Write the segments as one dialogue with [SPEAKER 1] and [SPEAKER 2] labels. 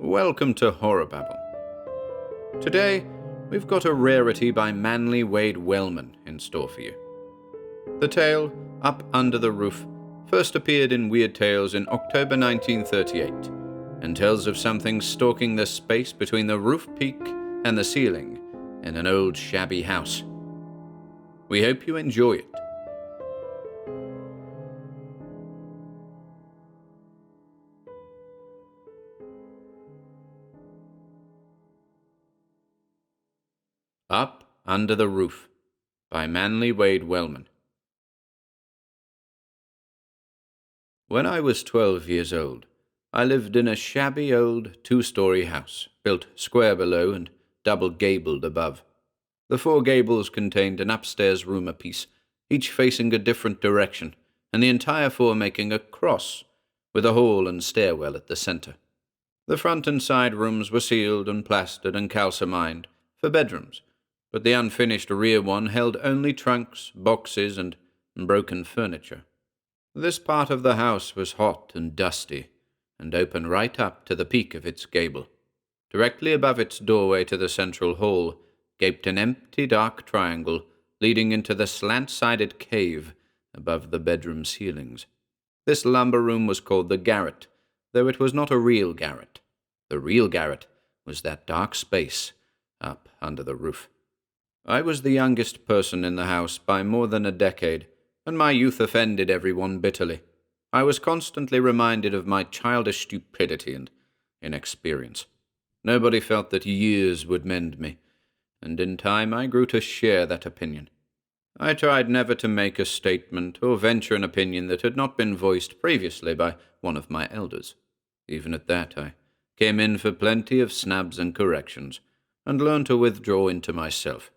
[SPEAKER 1] Welcome to HorrorBabble. Today, we've got a rarity by manly Wade Wellman in store for you. The tale, Up Under the Roof, first appeared in Weird Tales in October 1938, and tells of something stalking the space between the roof peak and the ceiling in an old shabby house. We hope you enjoy it. Up Under the Roof by manly Wade Wellman. When I was 12 years old, I lived in a shabby old two-story house, built square below and double-gabled above. The four gables contained an upstairs room apiece, each facing a different direction, and the entire four making a cross, with a hall and stairwell at the center. The front and side rooms were sealed and plastered and calcimined for bedrooms, but the unfinished rear one held only trunks, boxes, and broken furniture. This part of the house was hot and dusty, and opened right up to the peak of its gable. Directly above its doorway to the central hall gaped an empty dark triangle leading into the slant-sided cave above the bedroom ceilings. This lumber room was called the garret, though it was not a real garret. The real garret was that dark space up under the roof. I was the youngest person in the house by more than a decade, and my youth offended everyone bitterly. I was constantly reminded of my childish stupidity and inexperience. Nobody felt that years would mend me, and in time I grew to share that opinion. I tried never to make a statement or venture an opinion that had not been voiced previously by one of my elders. Even at that, I came in for plenty of snubs and corrections, and learned to withdraw into myself.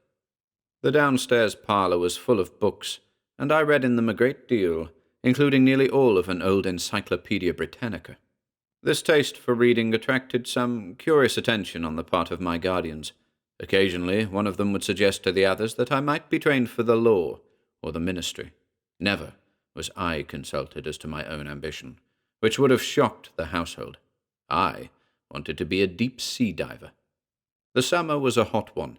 [SPEAKER 1] The downstairs parlor was full of books, and I read in them a great deal, including nearly all of an old Encyclopedia Britannica. This taste for reading attracted some curious attention on the part of my guardians. Occasionally, one of them would suggest to the others that I might be trained for the law or the ministry. Never was I consulted as to my own ambition, which would have shocked the household. I wanted to be a deep-sea diver. The summer was a hot one,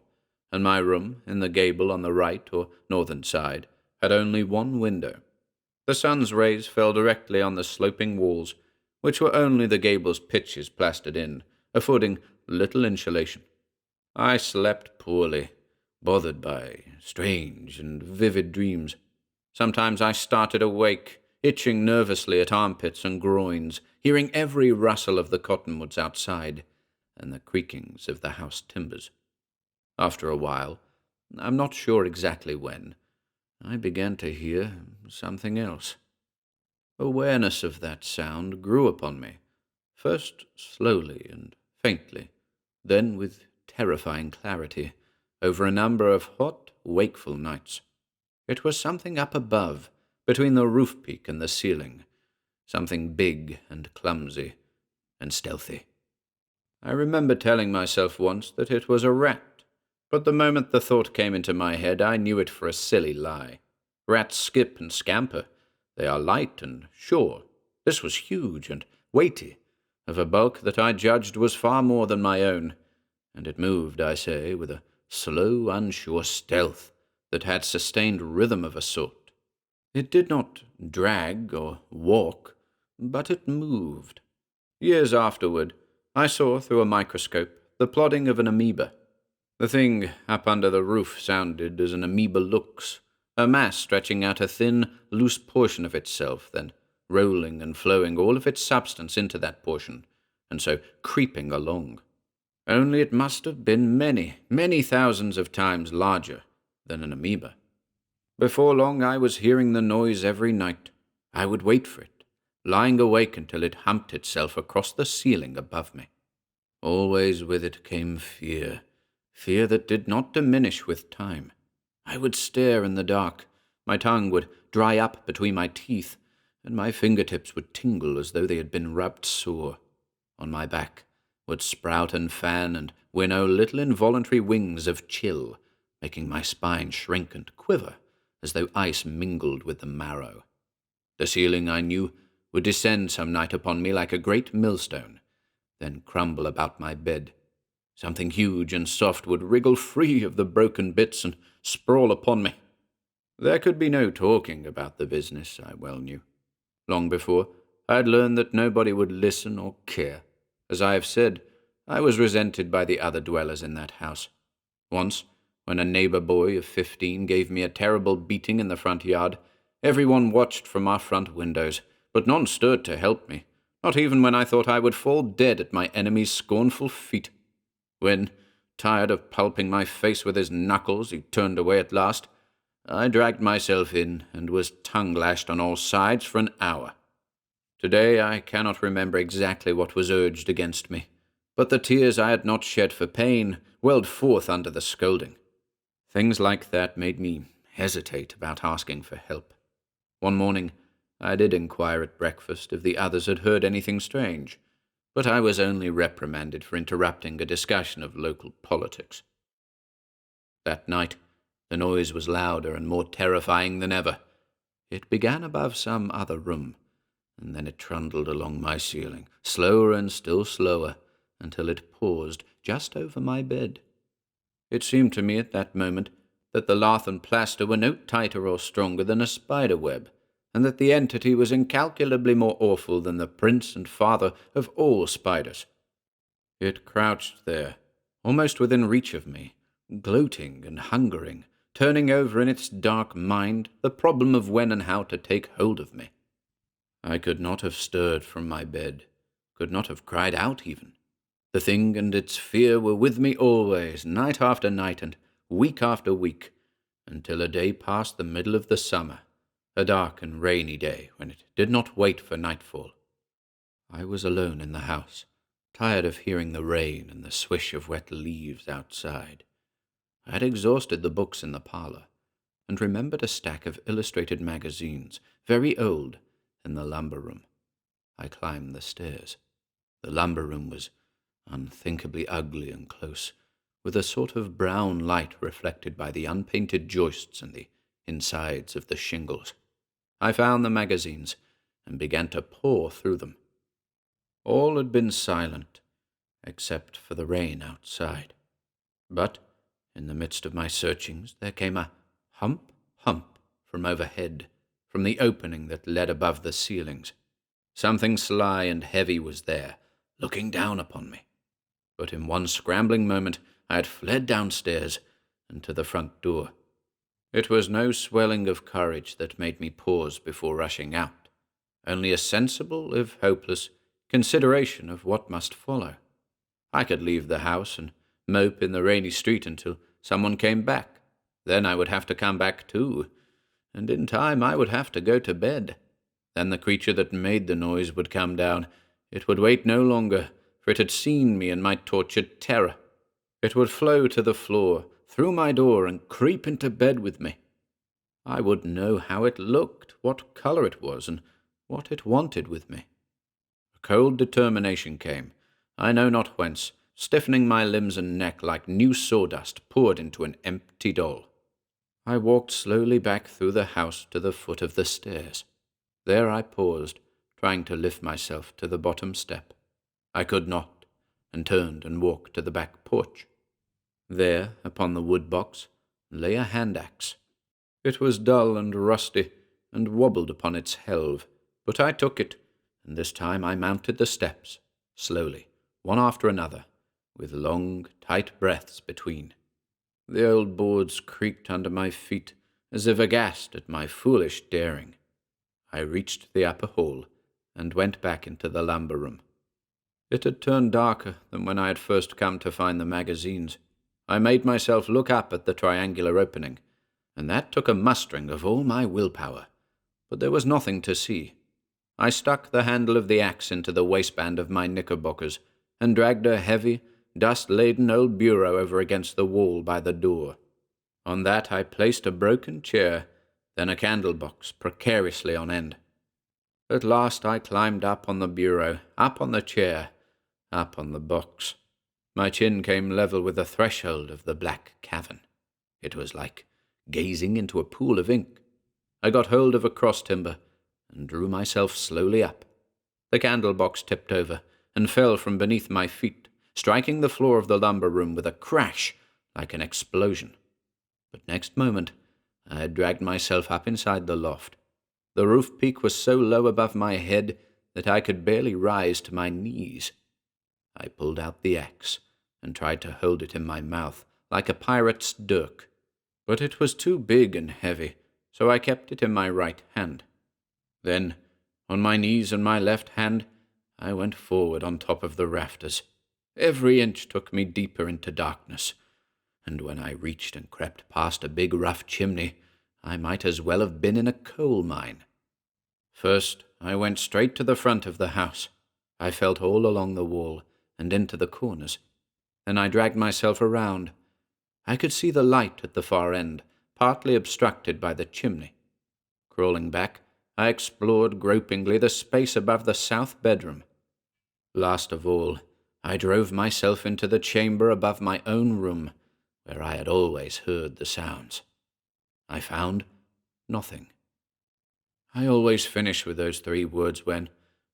[SPEAKER 1] and my room, in the gable on the right or northern side, had only one window. The sun's rays fell directly on the sloping walls, which were only the gable's pitches plastered in, affording little insulation. I slept poorly, bothered by strange and vivid dreams. Sometimes I started awake, itching nervously at armpits and groins, hearing every rustle of the cottonwoods outside and the creakings of the house timbers. After a while, I'm not sure exactly when, I began to hear something else. Awareness of that sound grew upon me, first slowly and faintly, then with terrifying clarity, over a number of hot, wakeful nights. It was something up above, between the roof peak and the ceiling, something big and clumsy and stealthy. I remember telling myself once that it was a rat, but the moment the thought came into my head, I knew it for a silly lie. Rats skip and scamper. They are light and sure. This was huge and weighty, of a bulk that I judged was far more than my own, and it moved, I say, with a slow, unsure stealth that had sustained rhythm of a sort. It did not drag or walk, but it moved. Years afterward, I saw through a microscope the plodding of an amoeba. The thing up under the roof sounded as an amoeba looks, a mass stretching out a thin, loose portion of itself, then rolling and flowing all of its substance into that portion, and so creeping along. Only it must have been many, many thousands of times larger than an amoeba. Before long I was hearing the noise every night. I would wait for it, lying awake until it humped itself across the ceiling above me. Always with it came fear that did not diminish with time. I would stare in the dark, my tongue would dry up between my teeth, and my fingertips would tingle as though they had been rubbed sore. On my back would sprout and fan and winnow little involuntary wings of chill, making my spine shrink and quiver as though ice mingled with the marrow. The ceiling, I knew, would descend some night upon me like a great millstone, then crumble about my bed. Something huge and soft would wriggle free of the broken bits and sprawl upon me. There could be no talking about the business, I well knew. Long before, I had learned that nobody would listen or care. As I have said, I was resented by the other dwellers in that house. Once, when a neighbor boy of 15 gave me a terrible beating in the front yard, everyone watched from our front windows, but none stirred to help me, not even when I thought I would fall dead at my enemy's scornful feet. When, tired of pulping my face with his knuckles, he turned away at last, I dragged myself in and was tongue-lashed on all sides for an hour. Today I cannot remember exactly what was urged against me, but the tears I had not shed for pain welled forth under the scolding. Things like that made me hesitate about asking for help. One morning I did inquire at breakfast if the others had heard anything strange, but I was only reprimanded for interrupting a discussion of local politics. That night the noise was louder and more terrifying than ever. It began above some other room, and then it trundled along my ceiling, slower and still slower, until it paused just over my bed. It seemed to me at that moment that the lath and plaster were no tighter or stronger than a spider web, and that the entity was incalculably more awful than the prince and father of all spiders. It crouched there, almost within reach of me, gloating and hungering, turning over in its dark mind the problem of when and how to take hold of me. I could not have stirred from my bed, could not have cried out even. The thing and its fear were with me always, night after night and week after week, until a day past the middle of the summer, a dark and rainy day when it did not wait for nightfall. I was alone in the house, tired of hearing the rain and the swish of wet leaves outside. I had exhausted the books in the parlor, and remembered a stack of illustrated magazines, very old, in the lumber room. I climbed the stairs. The lumber room was unthinkably ugly and close, with a sort of brown light reflected by the unpainted joists and the insides of the shingles. I found the magazines, and began to pore through them. All had been silent, except for the rain outside. But, in the midst of my searchings, there came a hump, hump from overhead, from the opening that led above the ceilings. Something sly and heavy was there, looking down upon me. But in one scrambling moment I had fled downstairs and to the front door. It was no swelling of courage that made me pause before rushing out, only a sensible, if hopeless, consideration of what must follow. I could leave the house and mope in the rainy street until someone came back. Then I would have to come back too, and in time I would have to go to bed. Then the creature that made the noise would come down. It would wait no longer, for it had seen me in my tortured terror. It would flow to the floor, through my door, and creep into bed with me. I would know how it looked, what color it was, and what it wanted with me. A cold determination came, I know not whence, stiffening my limbs and neck like new sawdust poured into an empty doll. I walked slowly back through the house to the foot of the stairs. There I paused, trying to lift myself to the bottom step. I could not, and turned and walked to the back porch. There, upon the wood box, lay a hand-axe. It was dull and rusty, and wobbled upon its helve, but I took it, and this time I mounted the steps, slowly, one after another, with long, tight breaths between. The old boards creaked under my feet, as if aghast at my foolish daring. I reached the upper hall, and went back into the lumber room. It had turned darker than when I had first come to find the magazines. I made myself look up at the triangular opening, and that took a mustering of all my willpower. But there was nothing to see. I stuck the handle of the axe into the waistband of my knickerbockers, and dragged a heavy, dust-laden old bureau over against the wall by the door. On that I placed a broken chair, then a candle-box precariously on end. At last I climbed up on the bureau, up on the chair, up on the box. My chin came level with the threshold of the black cavern. It was like gazing into a pool of ink. I got hold of a cross-timber and drew myself slowly up. The candle-box tipped over, and fell from beneath my feet, striking the floor of the lumber room with a crash like an explosion. But next moment, I had dragged myself up inside the loft. The roof peak was so low above my head that I could barely rise to my knees. I pulled out the axe and tried to hold it in my mouth like a pirate's dirk, but it was too big and heavy, so I kept it in my right hand. Then, on my knees and my left hand, I went forward on top of the rafters. Every inch took me deeper into darkness, and when I reached and crept past a big rough chimney, I might as well have been in a coal mine. First, I went straight to the front of the house. I felt all along the wall and into the corners. Then I dragged myself around. I could see the light at the far end, partly obstructed by the chimney. Crawling back, I explored gropingly the space above the south bedroom. Last of all, I drove myself into the chamber above my own room, where I had always heard the sounds. I found nothing. I always finish with those 3 words when,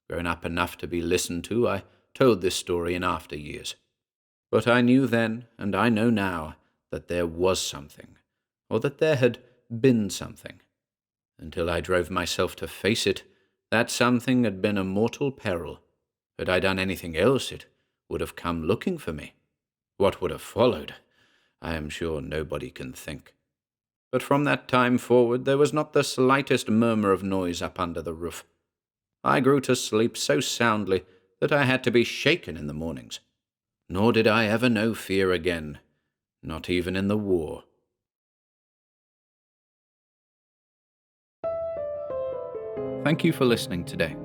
[SPEAKER 1] grown up enough to be listened to, I told this story in after years. But I knew then, and I know now, that there was something, or that there had been something. Until I drove myself to face it, that something had been a mortal peril. Had I done anything else, it would have come looking for me. What would have followed, I am sure nobody can think. But from that time forward there was not the slightest murmur of noise up under the roof. I grew to sleep so soundly that I had to be shaken in the mornings. Nor did I ever know fear again, not even in the war. Thank you for listening today.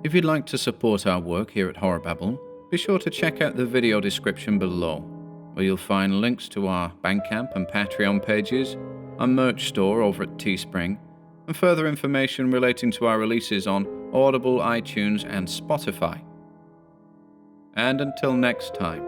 [SPEAKER 1] If you'd like to support our work here at HorrorBabble, be sure to check out the video description below, where you'll find links to our Bandcamp and Patreon pages, our merch store over at Teespring, and further information relating to our releases on Audible, iTunes, and Spotify. And until next time,